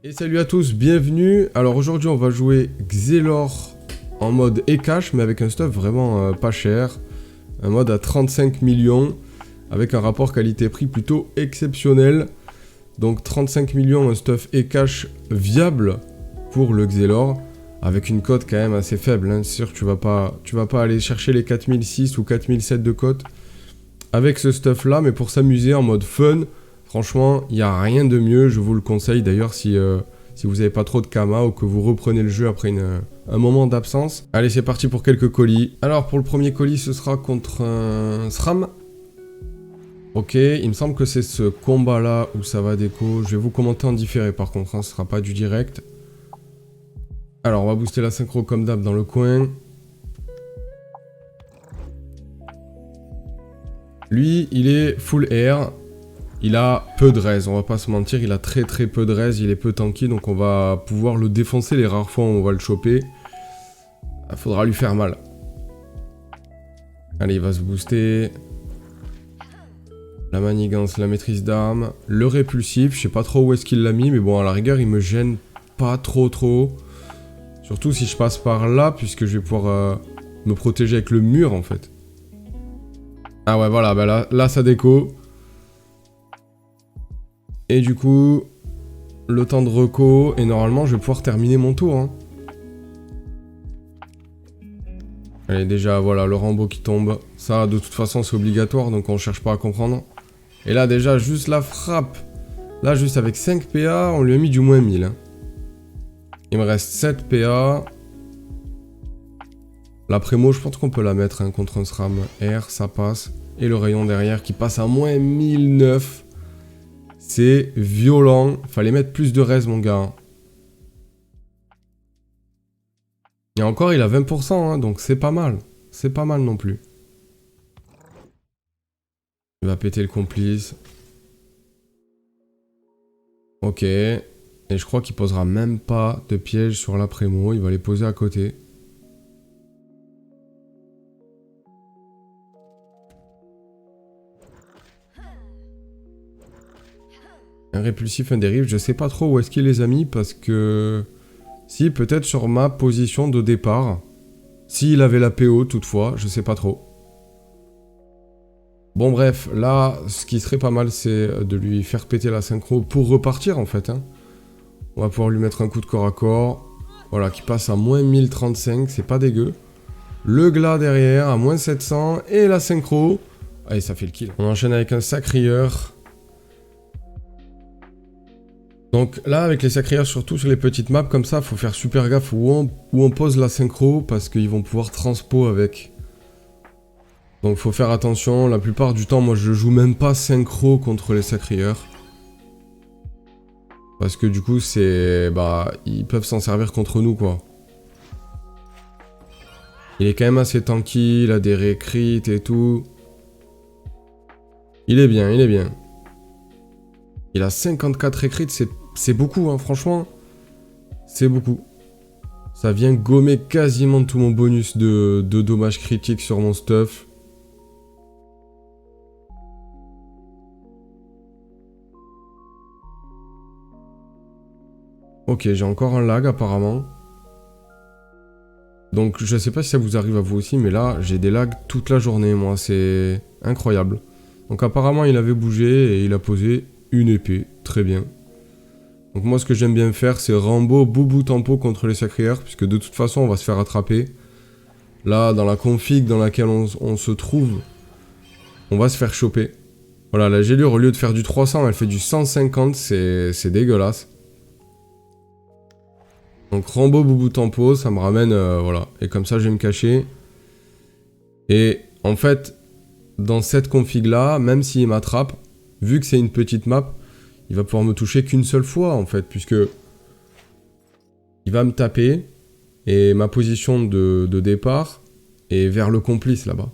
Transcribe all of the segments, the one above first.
Et salut à tous, bienvenue. Alors aujourd'hui on va jouer Xelor en mode e-cash mais avec un stuff vraiment pas cher. Un mode à 35 millions avec un rapport qualité-prix plutôt exceptionnel. Donc 35 millions, un stuff e-cash viable pour le Xelor avec une cote quand même assez faible. Hein. C'est sûr que tu vas pas aller chercher les 4006 ou 4007 de cote avec ce stuff là, mais pour s'amuser en mode fun. Franchement, il n'y a rien de mieux, je vous le conseille d'ailleurs si vous n'avez pas trop de Kama ou que vous reprenez le jeu après un moment d'absence. Allez, c'est parti pour quelques colis. Alors pour le premier colis, ce sera contre un SRAM. Ok, il me semble que c'est ce combat là où ça va déco. Je vais vous commenter en différé par contre, hein, ce sera pas du direct. Alors on va booster la synchro comme d'hab dans le coin. Lui, il est full air. Il a peu de raise, on va pas se mentir, il a très peu de raise, il est peu tanky, donc on va pouvoir le défoncer les rares fois où on va le choper. Il faudra lui faire mal. Allez, il va se booster. La manigance, la maîtrise d'armes, le répulsif, je sais pas trop où est-ce qu'il l'a mis, mais bon, à la rigueur, il me gêne pas trop. Surtout si je passe par là, puisque je vais pouvoir me protéger avec le mur, en fait. Ah ouais, voilà, bah là ça déco. Et du coup, le temps de reco, et normalement je vais pouvoir terminer mon tour. Hein. Allez, déjà, voilà, le Rambo qui tombe. Ça, de toute façon, c'est obligatoire, donc on cherche pas à comprendre. Et là, déjà, juste la frappe. Là, juste avec 5 PA, on lui a mis du moins 1000. Hein. Il me reste 7 PA. La prémo, je pense qu'on peut la mettre hein, contre un SRAM. R, ça passe. Et le rayon derrière qui passe à moins 1009. C'est violent. Fallait mettre plus de res, mon gars. Et encore, il a 20%, hein, donc c'est pas mal. C'est pas mal non plus. Il va péter le complice. Ok. Et je crois qu'il posera même pas de piège sur la prémo. Il va les poser à côté. Un répulsif, un dérive, je sais pas trop où est-ce qu'il les a mis parce que... Si, peut-être sur ma position de départ. S'il avait la PO toutefois, je sais pas trop. Bon bref, là, ce qui serait pas mal, c'est de lui faire péter la synchro pour repartir en fait. Hein. On va pouvoir lui mettre un coup de corps à corps. Voilà, qui passe à moins 1035, c'est pas dégueu. Le glas derrière à moins 700 et la synchro. Allez, ça fait le kill. On enchaîne avec un sacrieur. Donc là, avec les sacrieurs, surtout sur les petites maps comme ça, faut faire super gaffe où on pose la synchro parce qu'ils vont pouvoir transpo avec. Donc faut faire attention. La plupart du temps, moi, je joue même pas synchro contre les sacrieurs. Parce que du coup, c'est... Bah, ils peuvent s'en servir contre nous, quoi. Il est quand même assez tanky, il a des récrits et tout. Il est bien, il est bien. Il a 54 écrites, c'est beaucoup, hein, franchement. C'est beaucoup. Ça vient gommer quasiment tout mon bonus de dommages critiques sur mon stuff. Ok, j'ai encore un lag apparemment. Donc je sais pas si ça vous arrive à vous aussi, mais là, j'ai des lags toute la journée, moi. C'est incroyable. Donc apparemment, il avait bougé et il a posé une épée. Très bien. Donc moi, ce que j'aime bien faire, c'est Rambo, Boubou, Tempo contre les sacrieurs, puisque de toute façon, on va se faire attraper. Là, dans la config dans laquelle on se trouve, on va se faire choper. Voilà, la gélure, au lieu de faire du 300, elle fait du 150, c'est dégueulasse. Donc Rambo, Boubou, Tempo, ça me ramène, voilà. Et comme ça, je vais me cacher. Et en fait, dans cette config-là, même s'il m'attrape, vu que c'est une petite map, il va pouvoir me toucher qu'une seule fois, en fait, puisque il va me taper, et ma position de départ est vers le complice, là-bas.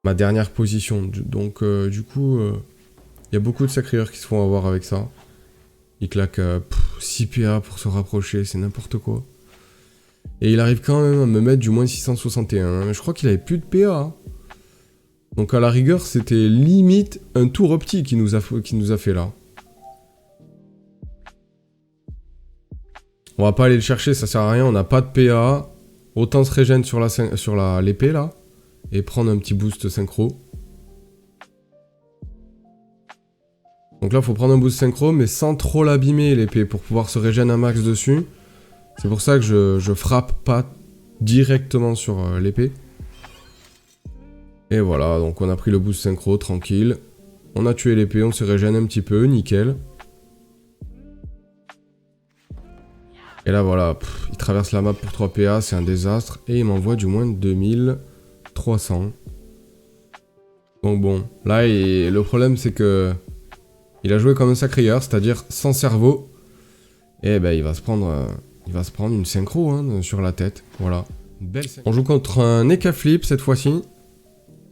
Ma dernière position. Donc, du coup, il y a beaucoup de sacrieurs qui se font avoir avec ça. Il claque 6 PA pour se rapprocher, c'est n'importe quoi. Et il arrive quand même à me mettre du moins 661. Hein. Je crois qu'il avait plus de PA. Hein. Donc à la rigueur, c'était limite un tour optique qu'il nous a fait là. On va pas aller le chercher, ça sert à rien, on n'a pas de PA. Autant se régène sur l'épée là. Et prendre un petit boost synchro. Donc là, il faut prendre un boost synchro, mais sans trop l'abîmer l'épée, pour pouvoir se régénérer un max dessus. C'est pour ça que je frappe pas directement sur l'épée. Et voilà, donc on a pris le boost synchro, tranquille. On a tué l'épée, on se régène un petit peu, nickel. Et là voilà, il traverse la map pour 3 PA, c'est un désastre. Et il m'envoie du moins 2300. Donc bon, là le problème c'est que... Il a joué comme un sacrieur, c'est-à-dire sans cerveau. Et ben il va se prendre une synchro hein, sur la tête. Voilà. Belle synchro. On joue contre un Eka Flip cette fois-ci.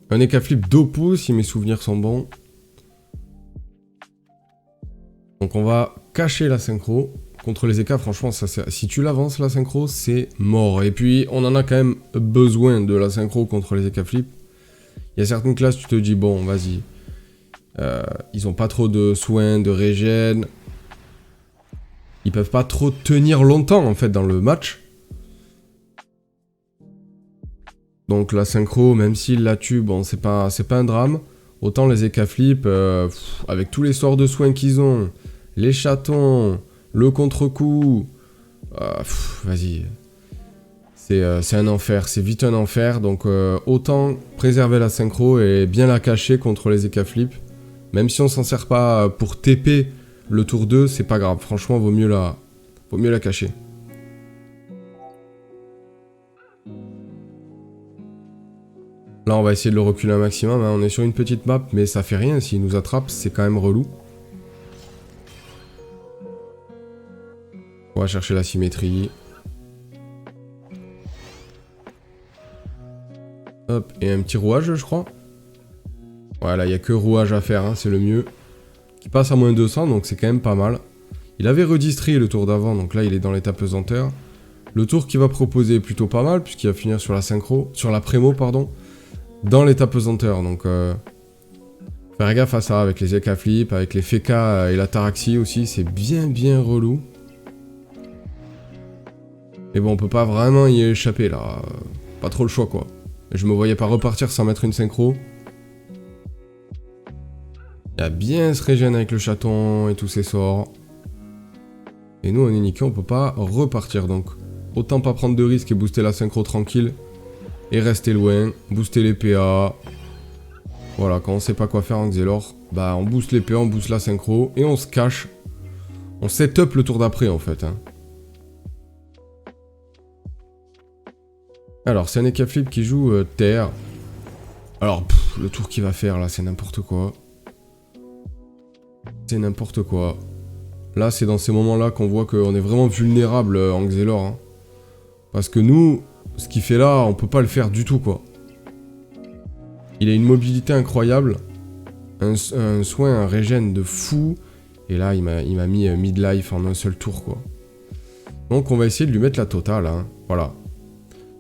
Un Eka Flip 2 pouces, si mes souvenirs sont bons. Donc on va cacher la synchro. Contre les Eka, franchement, si tu l'avances la synchro, c'est mort. Et puis on en a quand même besoin de la synchro contre les Eka Flip. Il y a certaines classes, tu te dis, bon, vas-y. Ils ont pas trop de soins, de régène. Ils peuvent pas trop tenir longtemps en fait dans le match. Donc la synchro, même s'ils la tuent, bon c'est pas un drame. Autant les Eka Flip, avec tous les sorts de soins qu'ils ont, les chatons, le contre-coup, vas-y. C'est un enfer, c'est vite un enfer. Donc autant préserver la synchro et bien la cacher contre les Eka Flip. Même si on s'en sert pas pour TP le tour 2, c'est pas grave. Franchement, vaut mieux la cacher. Là, on va essayer de le reculer un maximum. Hein. On est sur une petite map, mais ça fait rien. S'il nous attrape, c'est quand même relou. On va chercher la symétrie. Hop, et un petit rouage, je crois. Voilà, il n'y a que rouage à faire, hein, c'est le mieux. Qui passe à moins 200, donc c'est quand même pas mal. Il avait redistrié le tour d'avant, donc là il est dans l'état pesanteur. Le tour qu'il va proposer est plutôt pas mal, puisqu'il va finir sur la synchro, sur la prémo, pardon, dans l'état pesanteur. Donc, faire gaffe à ça, avec les Eka Flip, avec les Feka et la Taraxie aussi, c'est bien relou. Et bon, on peut pas vraiment y échapper là. Pas trop le choix quoi. Et je me voyais pas repartir sans mettre une synchro. Il a bien se régène avec le chaton et tous ses sorts. Et nous on est niqué, on peut pas repartir donc. Autant pas prendre de risques et booster la synchro tranquille. Et rester loin, booster les PA. Voilà, quand on sait pas quoi faire en Xelor, bah on booste les PA, on booste la synchro et on se cache. On set up le tour d'après en fait. Hein. Alors c'est un Eka Flip qui joue terre. Alors le tour qu'il va faire là c'est n'importe quoi. C'est n'importe quoi. Là, c'est dans ces moments-là qu'on voit qu'on est vraiment vulnérable en Xelor. Hein. Parce que nous, ce qu'il fait là, on peut pas le faire du tout, quoi. Il a une mobilité incroyable. Un soin, un régène de fou. Et là, il m'a mis mid-life en un seul tour, quoi. Donc, on va essayer de lui mettre la totale. Hein. Voilà.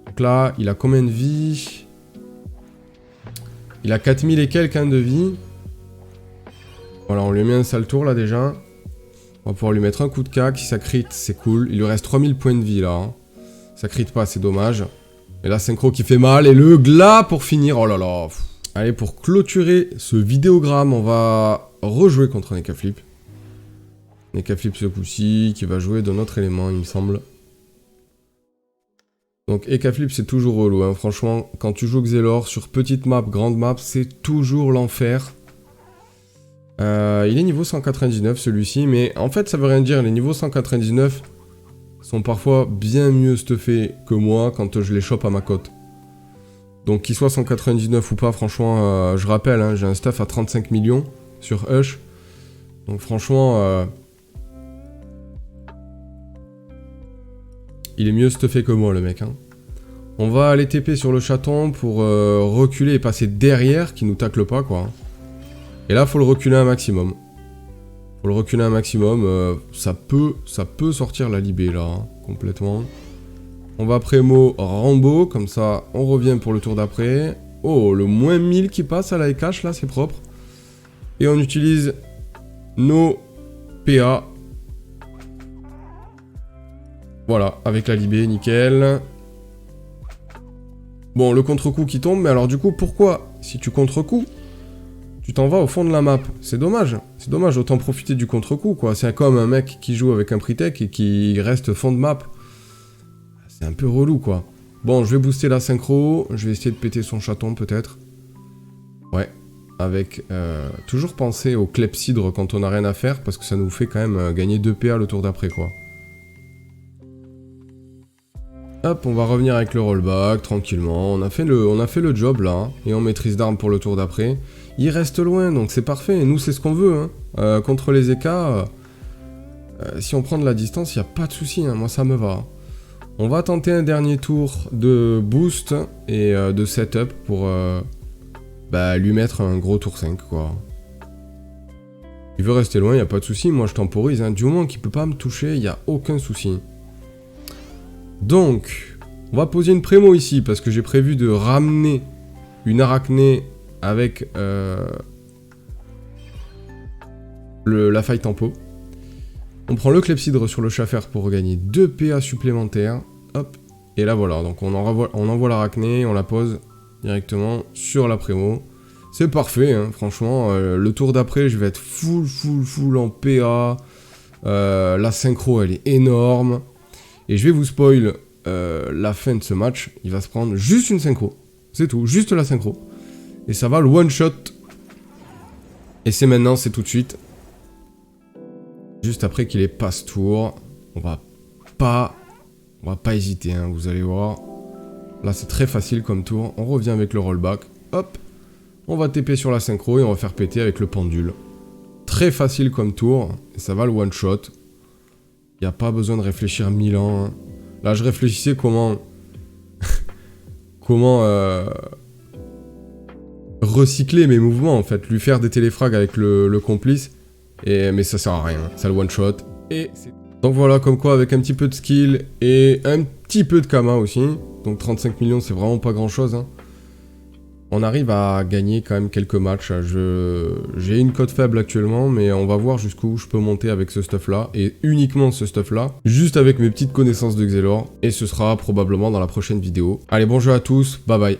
Donc là, il a combien de vie? Il a 4000 et quelques de vie. Voilà, on lui a mis un sale tour là déjà. On va pouvoir lui mettre un coup de cac. Si ça crit, c'est cool. Il lui reste 3000 points de vie là. Hein. Ça crit pas, c'est dommage. Et la synchro qui fait mal. Et le glas pour finir. Oh là là. Allez, pour clôturer ce vidéogramme, on va rejouer contre un Eka Flip. Un Eka Flip ce coup-ci qui va jouer de notre élément, il me semble. Donc Eka Flip c'est toujours relou. Hein. Franchement, quand tu joues Xelor sur petite map, grande map, c'est toujours l'enfer. Il est niveau 199 celui-ci, mais en fait ça veut rien dire, les niveaux 199 sont parfois bien mieux stuffés que moi quand je les chope à ma cote. Donc qu'il soit 199 ou pas, franchement, je rappelle, hein, j'ai un stuff à 35 millions sur Hush. Donc franchement, il est mieux stuffé que moi le mec. Hein. On va aller TP sur le chaton pour reculer et passer derrière, qui nous tacle pas quoi. Et là, faut le reculer un maximum. Faut le reculer un maximum. Ça peut sortir la libé, là, hein, complètement. On va prémo Rambo, comme ça, on revient pour le tour d'après. Oh, le moins 1000 qui passe à la Ekash, là, c'est propre. Et on utilise nos PA. Voilà, avec la libé, nickel. Bon, le contre-coup qui tombe, mais alors du coup, pourquoi, si tu contre-coup, tu t'en vas au fond de la map? C'est dommage, autant profiter du contre-coup, quoi. C'est comme un mec qui joue avec un Pritech et qui reste fond de map. C'est un peu relou, quoi. Bon, je vais booster la synchro, je vais essayer de péter son chaton, peut-être. Ouais, avec... toujours penser au clepsydre quand on n'a rien à faire, parce que ça nous fait quand même gagner 2 PA le tour d'après, quoi. Hop, on va revenir avec le rollback, tranquillement. On a fait le job, là, hein, et on maîtrise d'armes pour le tour d'après. Il reste loin, donc c'est parfait. Nous, c'est ce qu'on veut, hein. Contre les EK, si on prend de la distance, il n'y a pas de souci, hein. Moi, ça me va. On va tenter un dernier tour de boost et de setup pour lui mettre un gros tour 5, quoi. Il veut rester loin, il n'y a pas de souci. Moi, je temporise, hein. Du moment qu'il peut pas me toucher, il n'y a aucun souci. Donc, on va poser une prémo ici, parce que j'ai prévu de ramener une arachnée avec la faille tempo. On prend le clepsydre sur le schaffer pour gagner 2 PA supplémentaires. Hop, et là voilà, donc on envoie l'arachnée, on la pose directement sur la prémo. C'est parfait, hein, franchement. Le tour d'après, je vais être full en PA. La synchro, elle est énorme. Et je vais vous spoil la fin de ce match. Il va se prendre juste une synchro. C'est tout, juste la synchro. Et ça va le one shot. Et c'est maintenant, c'est tout de suite. Juste après qu'il ait passe tour. On va pas hésiter, hein, vous allez voir. Là, c'est très facile comme tour. On revient avec le rollback. Hop. On va TP sur la synchro et on va faire péter avec le pendule. Très facile comme tour. Et ça va le one shot. Il n'y a pas besoin de réfléchir 1000 ans. Hein. Là, je réfléchissais comment... recycler mes mouvements, en fait. Lui faire des téléfrags avec le complice. Mais ça sert à rien. Ça le one shot. Et donc voilà, comme quoi, avec un petit peu de skill et un petit peu de Kama aussi. Donc 35 millions, c'est vraiment pas grand-chose. Hein. On arrive à gagner quand même quelques matchs. J'ai une cote faible actuellement, mais on va voir jusqu'où je peux monter avec ce stuff-là, et uniquement ce stuff-là, juste avec mes petites connaissances de Xelor, et ce sera probablement dans la prochaine vidéo. Allez, bon jeu à tous, bye bye.